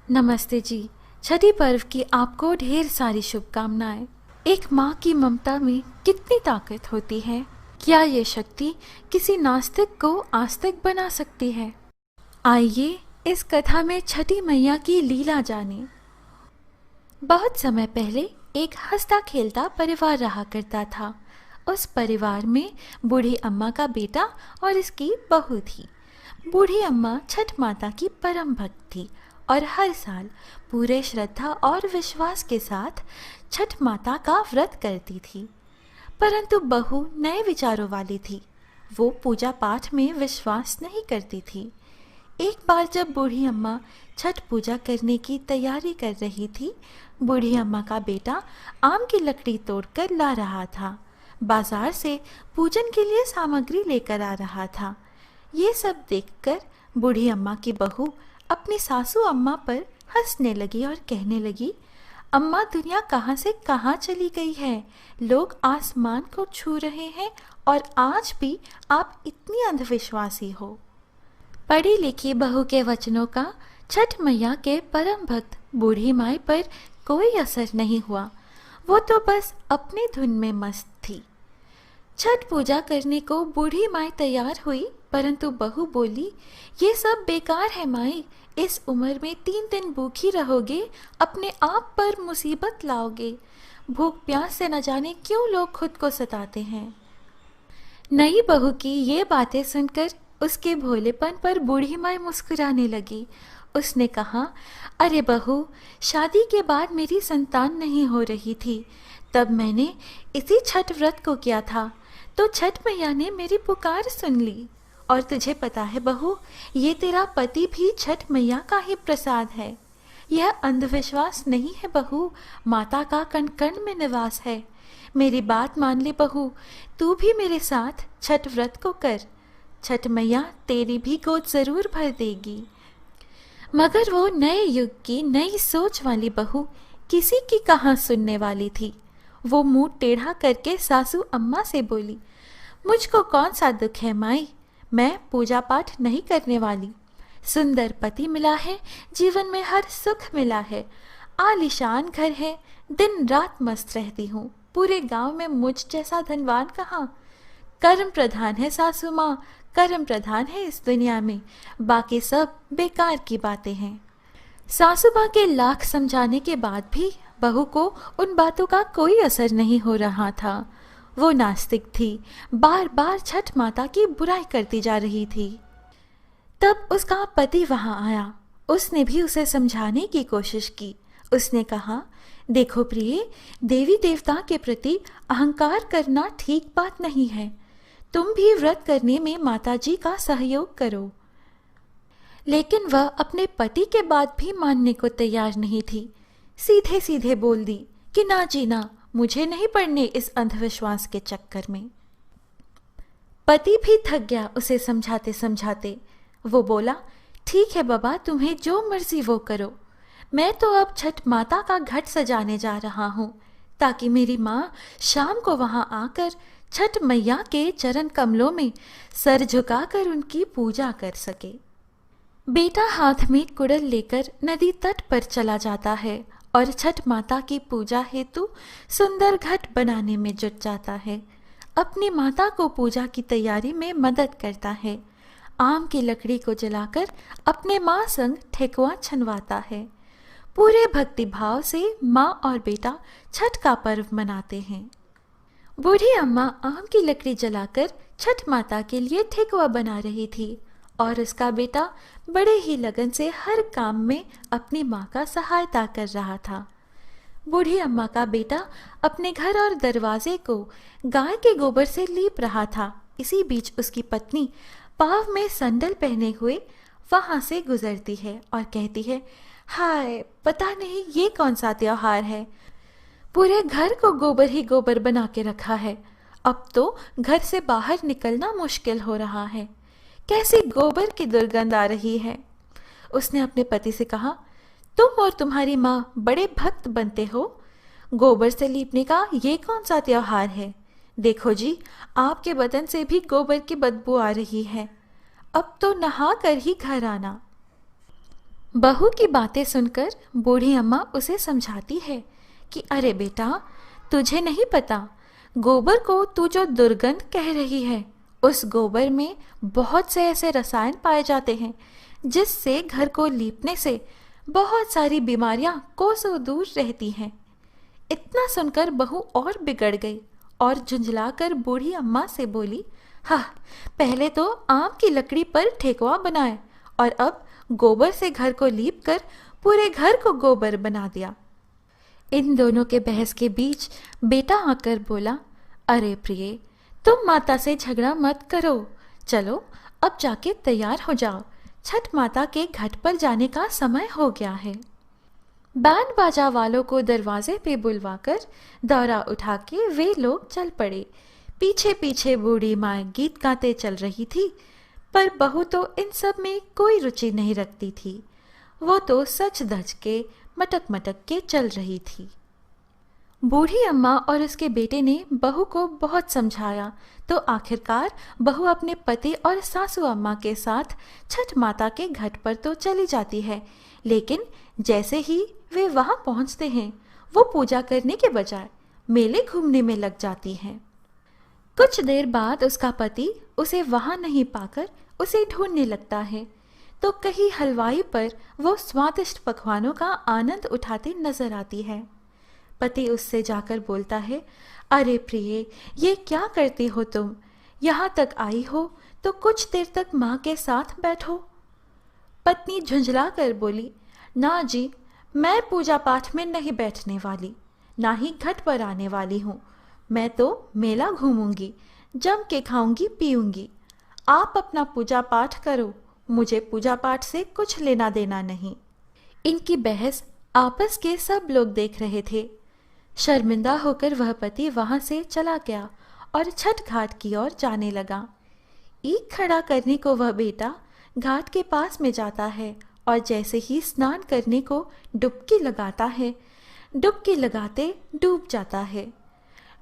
नमस्ते जी। छठी पर्व की आपको ढेर सारी शुभकामनाएं। एक माँ की ममता में कितनी ताकत होती है। क्या ये शक्ति किसी नास्तिक को आस्तिक बना सकती है? आइए इस कथा में छठी मैया की लीला जानें। बहुत समय पहले एक हंसता खेलता परिवार रहा करता था। उस परिवार में बूढ़ी अम्मा का बेटा और इसकी बहू थी। बूढ़ी अम्मा छठ माता की परम भक्त थी और हर साल पूरे श्रद्धा और विश्वास के साथ छठ माता का व्रत करती थी। परंतु बहू नए विचारों वाली थी। वो पूजा पाठ में विश्वास नहीं करती थी। एक बार जब बूढ़ी अम्मा छठ पूजा करने की तैयारी कर रही थी, बूढ़ी अम्मा का बेटा आम की लकड़ी तोड़कर ला रहा था। बाजार से पूजन के लिए सामग्री लेकर आ रहा था। ये सब देखकर बूढ़ी अम्मा की बहू अपनी सासू अम्मा पर हंसने लगी और कहने लगी, अम्मा दुनिया कहाँ से कहाँ चली गई है। लोग आसमान को छू रहे हैं और आज भी आप इतनी अंधविश्वासी हो। पढ़ी लिखी बहू के वचनों का छठ मैया के परम भक्त बूढ़ी माई पर कोई असर नहीं हुआ। वो तो बस अपनी धुन में मस्त थी। छठ पूजा करने को बूढ़ी माई तैयार हुई, परंतु बहू बोली, ये सब बेकार है माई। इस उम्र में 3 दिन भूखी रहोगे, अपने आप पर मुसीबत लाओगे। भूख प्यास से न जाने क्यों लोग खुद को सताते हैं। नई बहू की ये बातें सुनकर उसके भोलेपन पर बूढ़ी माई मुस्कुराने लगी। उसने कहा, अरे बहू, शादी के बाद मेरी संतान नहीं हो रही थी, तब मैंने इसी छठ व्रत को किया था, तो छठ मैया ने मेरी पुकार सुन ली। और तुझे पता है बहू, ये तेरा पति भी छठ मैया का ही प्रसाद है। यह अंधविश्वास नहीं है बहू, माता का कण कण में निवास है। मेरी बात मान ले बहू, तू भी मेरे साथ छठ व्रत को कर। छठ मैया तेरी भी गोद जरूर भर देगी। मगर वो नए युग की नई सोच वाली बहू किसी की कहाँ सुनने वाली थी। वो मुंह टेढ़ा करके सासू अम्मा से बोली, मुझको कौन सा दुख है माई, मैं पूजा पाठ नहीं करने वाली। सुंदर पति मिला है, जीवन में हर सुख मिला है, आलीशान घर है, दिन रात मस्त रहती हूँ। पूरे गांव में मुझ जैसा धनवान कहाँ। कर्म प्रधान है सासू माँ, कर्म प्रधान है इस दुनिया में, बाकी सब बेकार की बातें हैं। सासू माँ के लाख समझाने के बाद भी बहू को उन बातों का कोई असर नहीं हो रहा था। वो नास्तिक थी, बार बार छठ माता की बुराई करती जा रही थी। तब उसका पति वहां आया। उसने भी उसे समझाने की कोशिश की। उसने कहा, देखो प्रिय, देवी देवता के प्रति अहंकार करना ठीक बात नहीं है। तुम भी व्रत करने में माताजी का सहयोग करो। लेकिन वह अपने पति के बात भी मानने को तैयार नहीं थी। सीधे सीधे बोल दी कि ना जी ना, मुझे नहीं पड़ने इस अंधविश्वास के चक्कर में। पति भी थक गया उसे समझाते समझाते। वो बोला, ठीक है बाबा, तुम्हें जो मर्जी वो करो। मैं तो अब छठ माता का घट सजाने जा रहा हूँ, ताकि मेरी माँ शाम को वहां आकर छठ मैया के चरण कमलों में सर झुकाकर उनकी पूजा कर सके। बेटा हाथ में कुड़ल लेकर नदी तट पर चला जाता है और छठ माता की पूजा हेतु सुंदर घट बनाने में जुट जाता है। अपनी माता को पूजा की तैयारी में मदद करता है। आम की लकड़ी को जलाकर अपने माँ संग ठेकुआ छनवाता है। पूरे भक्ति भाव से माँ और बेटा छठ का पर्व मनाते हैं। बूढ़ी अम्मा आम की लकड़ी जलाकर छठ माता के लिए ठेकुआ बना रही थी और उसका बेटा बड़े ही लगन से हर काम में अपनी माँ का सहायता कर रहा था। बूढ़ी अम्मा का बेटा अपने घर और दरवाजे को गाय के गोबर से लीप रहा था। इसी बीच उसकी पत्नी पाँव में सैंडल पहने हुए वहां से गुजरती है और कहती है, हाय, पता नहीं ये कौन सा त्योहार है, पूरे घर को गोबर ही गोबर बना के रखा है। अब तो घर से बाहर निकलना मुश्किल हो रहा है। कैसी गोबर की दुर्गंध आ रही है। उसने अपने पति से कहा, तुम और तुम्हारी माँ बड़े भक्त बनते हो, गोबर से लीपने का ये कौन सा त्योहार है। देखो जी, आपके बदन से भी गोबर की बदबू आ रही है। अब तो नहा कर ही घर आना। बहू की बातें सुनकर बूढ़ी अम्मा उसे समझाती है कि अरे बेटा, तुझे नहीं पता, गोबर को तू जो दुर्गंध कह रही है, उस गोबर में बहुत से ऐसे रसायन पाए जाते हैं जिससे घर को लीपने से बहुत सारी बीमारियां कोसों दूर रहती हैं। इतना सुनकर बहू और बिगड़ गई और झुंझलाकर बूढ़ी अम्मा से बोली, हाँ, पहले तो आम की लकड़ी पर ठेकुआ बनाए और अब गोबर से घर को लीप कर पूरे घर को गोबर बना दिया। इन दोनों के बहस के बीच बेटा आकर बोला, अरे प्रिय, तुम माता से झगड़ा मत करो, चलो अब जाके तैयार हो जाओ, छठ माता के घाट पर जाने का समय हो गया है। बैंड बाजा वालों को दरवाजे पे बुलवाकर दौरा उठा के वे लोग चल पड़े। पीछे पीछे बूढ़ी माँ गीत गाते चल रही थी, पर बहू तो इन सब में कोई रुचि नहीं रखती थी। वो तो सच धज के मटक मटक के चल रही थी। बूढ़ी अम्मा और उसके बेटे ने बहू को बहुत समझाया तो आखिरकार बहू अपने पति और सासू अम्मा के साथ छठ माता के घाट पर तो चली जाती है, लेकिन जैसे ही वे वहां पहुंचते हैं वो पूजा करने के बजाय मेले घूमने में लग जाती हैं। कुछ देर बाद उसका पति उसे वहां नहीं पाकर उसे ढूंढने लगता है तो कहीं हलवाई पर वो स्वादिष्ट पकवानों का आनंद उठाती नजर आती है। पति उससे जाकर बोलता है, अरे प्रिय, ये क्या करती हो तुम? यहाँ तक आई हो तो कुछ देर तक माँ के साथ बैठो। पत्नी झुंझला कर बोली, ना जी, मैं पूजा पाठ में नहीं बैठने वाली, ना ही घाट पर आने वाली हूँ। मैं तो मेला घूमूंगी, जम के खाऊंगी पीऊंगी। आप अपना पूजा पाठ करो, मुझे पूजा पाठ से कुछ लेना देना नहीं। इनकी बहस आपस के सब लोग देख रहे थे। शर्मिंदा होकर वह पति वहां से चला गया और छठ घाट की ओर जाने लगा। ईख खड़ा करने को वह बेटा घाट के पास में जाता है और जैसे ही स्नान करने को डुबकी लगाता है, डुबकी लगाते डूब जाता है।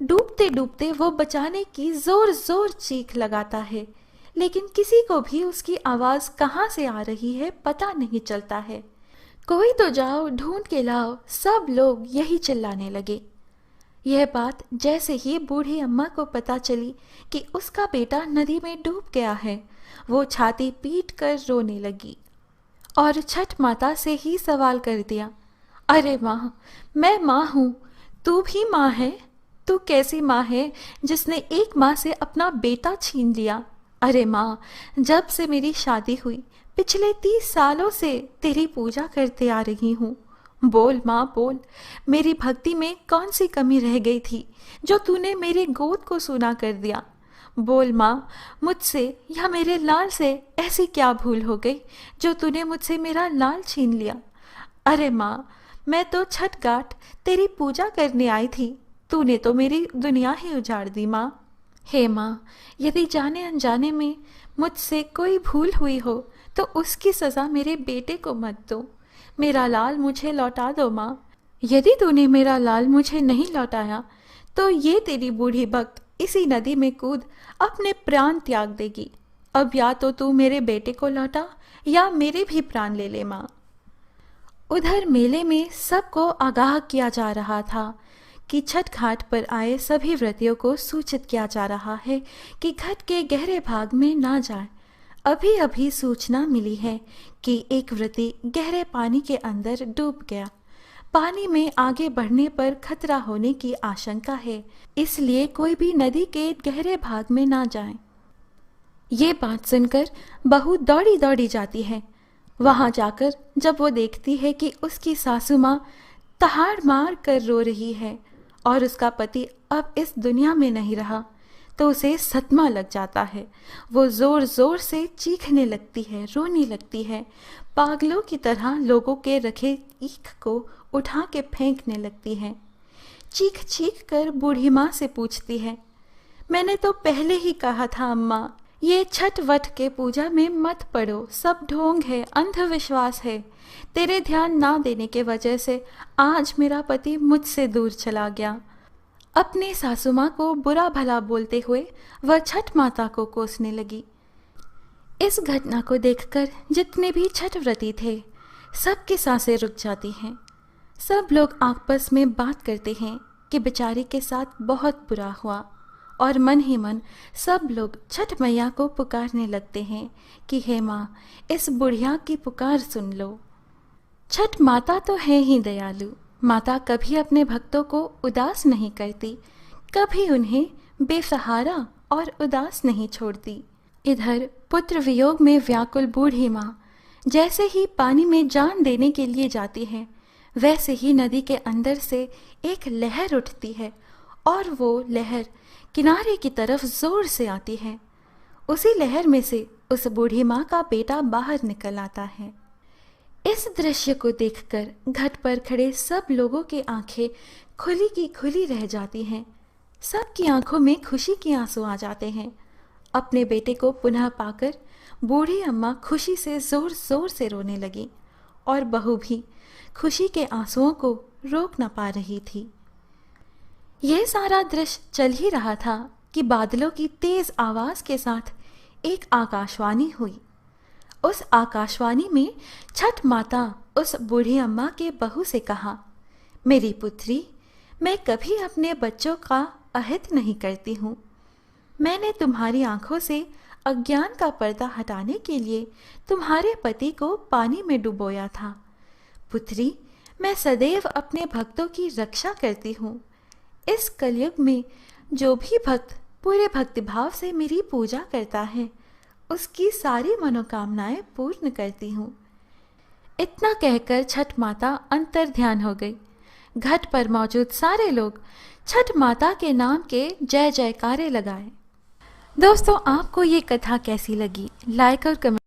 डूबते डूबते वो बचाने की जोर जोर चीख लगाता है, लेकिन किसी को भी उसकी आवाज कहाँ से आ रही है पता नहीं चलता है। कोई तो जाओ, ढूंढ के लाओ, सब लोग यही चिल्लाने लगे। यह बात जैसे ही बूढ़ी अम्मा को पता चली कि उसका बेटा नदी में डूब गया है, वो छाती पीट कर रोने लगी और छठ माता से ही सवाल कर दिया, अरे माँ, मैं माँ हूँ, तू भी माँ है? तू कैसी माँ है जिसने एक माँ से अपना बेटा छीन लिया? अरे माँ, जब से मेरी शादी हुई पिछले 30 सालों से तेरी पूजा करते आ रही हूँ। बोल माँ बोल, मेरी भक्ति में कौन सी कमी रह गई थी जो तूने मेरे गोद को सूना कर दिया? बोल माँ, मुझसे या मेरे लाल से ऐसी क्या भूल हो गई जो तूने मुझसे मेरा लाल छीन लिया? अरे माँ, मैं तो छठ घाट तेरी पूजा करने आई थी, तूने तो मेरी दुनिया ही उजाड़ दी माँ। हे माँ, यदि जाने अनजाने में मुझसे कोई भूल हुई हो तो उसकी सज़ा मेरे बेटे को मत दो। मेरा लाल मुझे लौटा दो माँ। यदि तूने मेरा लाल मुझे नहीं लौटाया तो ये तेरी बूढ़ी भक्त इसी नदी में कूद अपने प्राण त्याग देगी। अब या तो तू मेरे बेटे को लौटा या मेरे भी प्राण ले ले माँ। उधर मेले में सबको आगाह किया जा रहा था कि छठ घाट पर आए सभी व्रतियों को सूचित किया जा रहा है कि घाट के गहरे भाग में ना जाए। अभी अभी सूचना मिली है कि एक व्रती गहरे पानी के अंदर डूब गया। पानी में आगे बढ़ने पर खतरा होने की आशंका है, इसलिए कोई भी नदी के गहरे भाग में ना जाए। ये बात सुनकर बहू दौड़ी दौड़ी जाती है। वहां जाकर जब वो देखती है कि उसकी सासू माँ तहाड़ मार कर रो रही है और उसका पति अब इस दुनिया में नहीं रहा, तो उसे सदमा लग जाता है। वो जोर जोर से चीखने लगती है, रोने लगती है, पागलों की तरह लोगों के रखे ईख को उठा के फेंकने लगती है। चीख चीख कर बूढ़ी माँ से पूछती है, मैंने तो पहले ही कहा था अम्मा, ये छठ वट के पूजा में मत पड़ो, सब ढोंग है, अंधविश्वास है। तेरे ध्यान ना देने के वजह से आज मेरा पति मुझसे दूर चला गया। अपने सासू माँ को बुरा भला बोलते हुए वह छठ माता को कोसने लगी। इस घटना को देखकर जितने भी छठ व्रती थे सबकी सांसें रुक जाती हैं। सब लोग आपस में बात करते हैं कि बेचारी के साथ बहुत बुरा हुआ, और मन ही मन सब लोग छठ मैया को पुकारने लगते हैं कि हे माँ, इस बुढ़िया की पुकार सुन लो। छठ माता तो है ही दयालु। माता कभी अपने भक्तों को उदास नहीं करती, कभी उन्हें बेसहारा और उदास नहीं छोड़ती। इधर पुत्र वियोग में व्याकुल बूढ़ी माँ जैसे ही पानी में जान देने के लिए जाती है, वैसे ही नदी के अंदर से एक लहर उठती है और वो लहर किनारे की तरफ जोर से आती है। उसी लहर में से उस बूढ़ी माँ का बेटा बाहर निकल आता है। इस दृश्य को देखकर घाट पर खड़े सब लोगों की आंखें खुली की खुली रह जाती हैं। सबकी आंखों में खुशी के आंसू आ जाते हैं। अपने बेटे को पुनः पाकर बूढ़ी अम्मा खुशी से जोर जोर से रोने लगी और बहू भी खुशी के आंसुओं को रोक न पा रही थी। यह सारा दृश्य चल ही रहा था कि बादलों की तेज आवाज के साथ एक आकाशवाणी हुई। उस आकाशवाणी में छठ माता उस बूढ़ी अम्मा के बहू से कहा, मेरी पुत्री, मैं कभी अपने बच्चों का अहित नहीं करती हूँ। मैंने तुम्हारी आंखों से अज्ञान का पर्दा हटाने के लिए तुम्हारे पति को पानी में डुबोया था। पुत्री, मैं सदैव अपने भक्तों की रक्षा करती हूँ। इस कलयुग में जो भी भक्त पूरे भक्तिभाव से मेरी पूजा करता है, उसकी सारी मनोकामनाएं पूर्ण करती हूँ। इतना कहकर छठ माता अंतर ध्यान हो गई। घाट पर मौजूद सारे लोग छठ माता के नाम के जय जयकारे लगाए। दोस्तों, आपको ये कथा कैसी लगी? लाइक और कमेंट